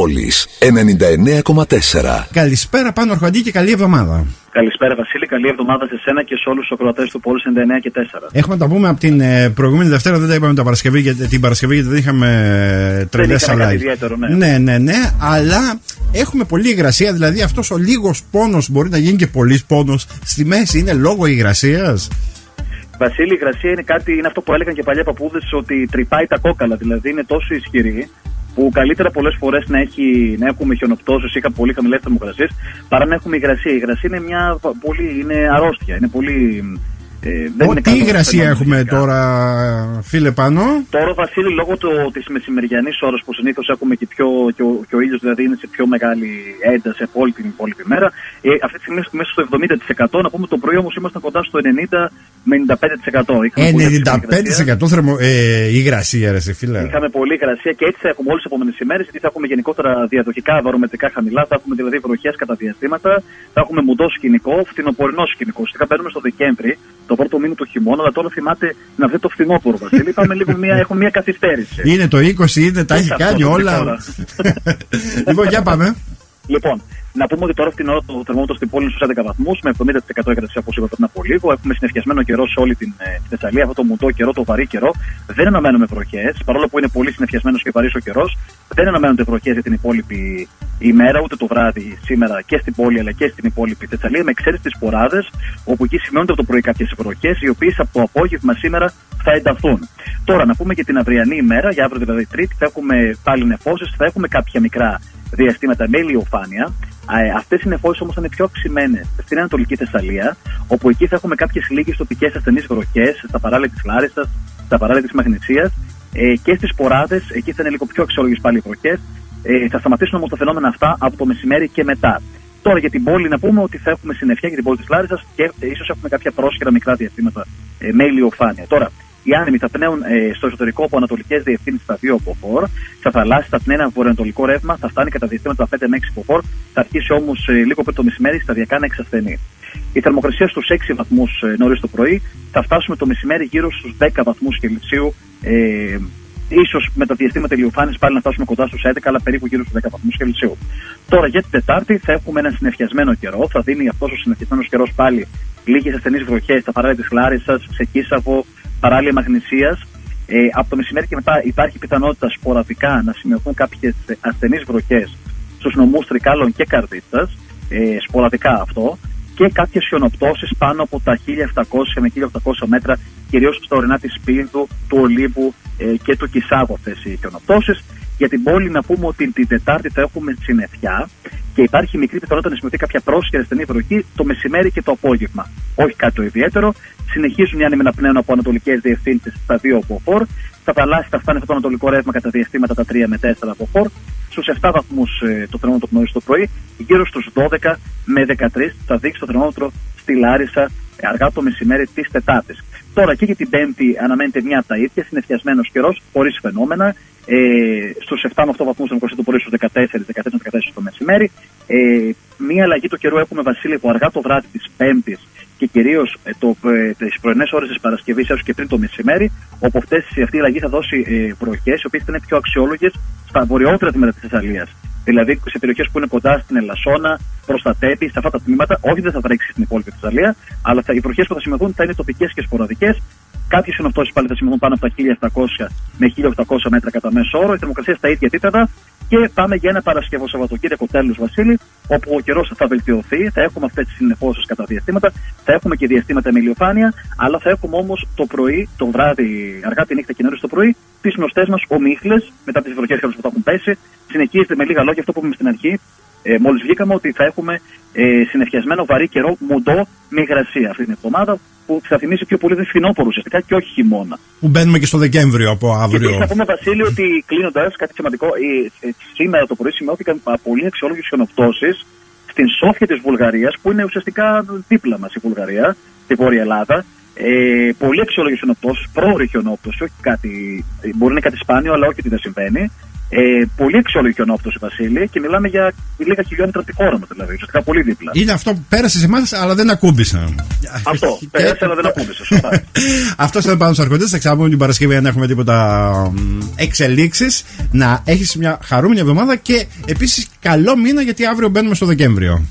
πόλης 99,4. Καλησπέρα Πάνο Αρχοντή και καλή εβδομάδα. Καλησπέρα Βασίλη, καλή εβδομάδα σε σένα και σε όλους τους ακροατές του Πόλης 99 και 4. Έχουμε να τα πούμε από την προηγούμενη Δευτέρα, δεν τα είπαμε την Παρασκευή γιατί δεν είχαμε τρελές αλλαγές. Ναι, αλλά έχουμε πολλή υγρασία, δηλαδή αυτός ο λίγος πόνος μπορεί να γίνει και πολύς πόνος στη μέση, είναι λόγω υγρασίας. Βασίλη, η υγρασία είναι αυτό που έλεγαν και παλιά παππούδες, ότι τρυπάει τα κόκαλα, δηλαδή είναι τόσο ισχυρή που καλύτερα πολλές φορές να έχουμε χιονοπτώσεις ή πολύ χαμηλές θερμοκρασίες παρά να έχουμε υγρασία. Η υγρασία είναι αρρώστια, είναι πολύ. Τι υγρασία έχουμε τώρα, φίλε Πάνο? Τώρα, Βασίλη, λόγω της μεσημεριανής ώρας που συνήθως έχουμε και ο ήλιος δηλαδή είναι σε πιο μεγάλη ένταση από όλη την υπόλοιπη μέρα, αυτή τη στιγμή μέσα στο 70%. Να πούμε το πρωί όμως ήμασταν κοντά στο 90 με 95%. 95% υγρασία, ρε φίλε. Είχαμε πολλή υγρασία και έτσι θα έχουμε όλες τις επόμενες ημέρες, γιατί θα έχουμε γενικότερα διαδοχικά βαρομετρικά χαμηλά, θα έχουμε δηλαδή βροχές κατά διαστήματα, θα έχουμε μουντό σκηνικό, φθινοπορεινό σκηνικό. Ουσιαστικά μπαίνουμε στο Δεκέμβρη, το πρώτο μήνα του χειμώνα, αλλά τώρα θυμάται να βρει το φθινόπωρο, Βασίλη. Είπαμε λίγο έχουμε μια καθυστέρηση. Είναι το 20, τα έχει κάνει όλα. Λοιπόν, για πάμε. Λοιπόν, να πούμε ότι τώρα την ώρα το θερμόμετρο στην πόλη είναι στους 11 βαθμούς, με 70% υγρασία όπως είπα πριν από λίγο. Έχουμε συννεφιασμένο καιρό σε όλη την Θεσσαλία, αυτό το μουντό καιρό, το βαρύ καιρό. Δεν αναμένουμε βροχές, παρόλο που είναι πολύ συννεφιασμένος και βαρύς ο καιρός. Δεν αναμένονται βροχές για την υπόλοιπη ημέρα, ούτε το βράδυ σήμερα και στην πόλη αλλά και στην υπόλοιπη Θεσσαλία, με εξαίρεση τις Ποράδες, όπου εκεί σημειώνονται από το πρωί κάποιες βροχές, οι οποίες από το απόγευμα σήμερα θα ενταθούν. Τώρα, να πούμε και την αυριανή ημέρα, για αύριο δηλαδή Τρίτη, θα έχουμε πάλι νεφώσεις, θα έχουμε κάποια μικρά διαστήματα με ηλιοφάνεια. Αυτές οι νεφώσεις όμως θα είναι πιο αυξημένες στην Ανατολική Θεσσαλία, όπου εκεί θα έχουμε κάποιες λίγες τοπικές ασθενείς βροχές, στα παράλια της Λάρισσας, στα παράλια της Μαγνησίας και στις Ποράδες, εκεί θα είναι λίγο πιο αξιόλογες πάλι οι βροχές. Θα σταματήσουν όμως τα φαινόμενα αυτά από το μεσημέρι και μετά. Τώρα για την πόλη να πούμε ότι θα έχουμε συννεφιά για την πόλη της Λάρισσας και ίσως έχουμε κάποια πρόσχερα μικρά διαστήματα με ηλιοφάνεια. Τώρα, οι άνεμοι θα πνέουν στο εσωτερικό από ανατολικές διευθύνσεις στα 2 μποφόρ. Στα θαλάσσια θα πνέει ένα βορειοανατολικό ρεύμα, θα φτάνει κατά διαστήματα 5 με 6 μποφόρ. Θα αρχίσει όμως λίγο πριν το μεσημέρι σταδιακά να εξασθενεί. Η θερμοκρασία στους 6 βαθμούς νωρίς το πρωί, θα φτάσουμε το μεσημέρι γύρω στους 10 βαθμούς Κελσίου. Ίσως με τα διαστήματα ηλιοφάνειας πάλι να φτάσουμε κοντά στους 11, αλλά περίπου γύρω στους 10 βαθμούς Κελσίου. Τώρα για την Τετάρτη θα έχουμε ένα συννεφιασμένο καιρό. Θα δίνει αυτός ο συννεφιασμένος καιρός πάλι λίγες ασθενείς βροχές στα παράλια της Λάρισσας, σε Κίσαβο, παράλια Μαγνησίας. Από το μεσημέρι και μετά υπάρχει πιθανότητα σποραδικά να σημειωθούν κάποιες ασθενείς βροχές στους νομούς Τρικάλων και Καρδίτσας, σποραδικά αυτό, και κάποιες χιονοπτώσεις πάνω από τα 1700 με 1800 μέτρα, κυρίως στα ορεινά της Πίνδου, του Ολύμπου και του Κισάβου αυτές οι χιονοπτώσεις. Για την πόλη να πούμε ότι την Τετάρτη θα έχουμε συννεφιά και υπάρχει μικρή πιθανότητα να σημειωθεί κάποια πρόσχερη στενή βροχή το μεσημέρι και το απόγευμα. Όχι κάτι το ιδιαίτερο. Συνεχίζουν οι άνεμοι να πνέουν από ανατολικές διευθύνσεις στα 2 μποφόρ. Στα θαλάσσια θα φτάνει αυτό το ανατολικό ρεύμα κατά διαστήματα τα 3 με 4 μποφόρ. Στους 7 βαθμούς το θερμόμετρο νωρίς το πρωί, γύρω στους 12 με 13 θα δείξει το θερμόμετρο στη Λάρισα αργά το μεσημέρι της Τετάρτης. Τώρα και για την Πέμπτη αναμένεται μια από τα ίδια, συννεφιασμένος καιρός, χωρίς φαινόμενα. Στους 7 με 8 βαθμούς το πρωί, στους 14 το μεσημέρι. Μια αλλαγή του καιρού έχουμε, Βασίλη, από αργά το βράδυ της Πέμπτης και κυρίως τις πρωινές ώρες της Παρασκευής έως και πριν το μεσημέρι, όπου αυτή η αλλαγή θα δώσει βροχές, οι οποίες θα είναι πιο αξιόλογες στα βορειότερα τμήματα της Θεσσαλίας. Δηλαδή σε περιοχές που είναι κοντά στην Ελασσόνα, προς τα Τέπη, σε αυτά τα τμήματα, όχι δεν θα βρέξει στην υπόλοιπη Θεσσαλία, αλλά οι βροχές που θα σημειωθούν θα είναι τοπικές και σποραδικές. Κάποιες συνοπτώσεις πάλι θα σημειωθούν πάνω από τα 1700 με 1800 μέτρα κατά μέσο όρο, η θερμοκρασία στα ίδια επίπεδα. Και πάμε για ένα Παρασκευό Σαββατοκύριακο τέλος, Βασίλη, όπου ο καιρός θα βελτιωθεί, θα έχουμε αυτές τις συννεφώσεις κατά διαστήματα, θα έχουμε και διαστήματα με ηλιοφάνεια, αλλά θα έχουμε όμως το πρωί, το βράδυ, αργά τη νύχτα και νωρίς το πρωί, τις γνωστές μας ομίχλες μετά τις βροχές που θα έχουν πέσει. Συνεχίζεται με λίγα λόγια αυτό που είπαμε στην αρχή. Μόλις βγήκαμε ότι θα έχουμε συννεφιασμένο βαρύ καιρό, μουντό, με υγρασία αυτή την εβδομάδα, που θα θυμίσει πιο πολύ φθινόπωρο ουσιαστικά και όχι χειμώνα. Που μπαίνουμε και στο Δεκέμβριο από αύριο. Και να πούμε, Βασίλη, ότι κλείνοντας κάτι σημαντικό, σήμερα το πρωί σημειώθηκαν πολύ αξιόλογες χιονοπτώσεις στην Σόφια της Βουλγαρίας, που είναι ουσιαστικά δίπλα μας η Βουλγαρία, τη Βόρεια Ελλάδα. Πολύ αξιόλογες χιονοπτώσεις, πρόωρη χιονόπτωση, όχι κάτι, μπορεί να είναι κάτι σπάνιο, αλλά όχι ότι δεν συμβαίνει. Πολύ αξιόλογη χιονόπτωση, Βασίλη, και μιλάμε για λίγα χιλιόμετρα από τη χώρα μου, δηλαδή. Ουσιαστικά πολύ δίπλα. Είναι αυτό που πέρασε σε εμάς, αλλά δεν ακούμπησα. Αυτό. Πέρασε, αλλά δεν ακούμπησε. Σωστά. Αυτό ήταν πάνω στου αρχοντές. Θα ξαναπούμε την Παρασκευή αν έχουμε τίποτα εξελίξεις. Να έχεις μια χαρούμενη εβδομάδα και επίσης καλό μήνα, γιατί αύριο μπαίνουμε στο Δεκέμβριο.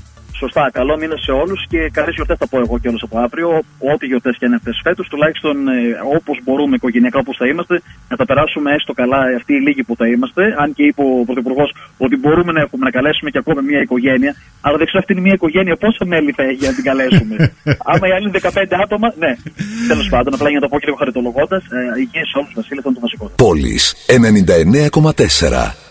Σωστά, καλό μήνα σε όλους και καλές γιορτές θα πω εγώ κιόλας από αύριο. Ό,τι γιορτές και είναι αυτές φέτος, τουλάχιστον όπως μπορούμε οικογενειακά, όπως θα είμαστε, να τα περάσουμε έστω καλά αυτοί οι λίγοι που θα είμαστε. Αν και είπε ο Πρωθυπουργός ότι μπορούμε να καλέσουμε και ακόμα μια οικογένεια, αλλά δεν ξέρω αυτή είναι μια οικογένεια πόσα μέλη θα έχει για να την καλέσουμε. Άμα οι άλλοι είναι 15 άτομα, ναι. Τέλος πάντων, απλά για να το πω και λίγο χαριτολογώντας, υγεία σε όλους, Βασίλη, αυτό είναι το βασικό. Πόλης 99,4.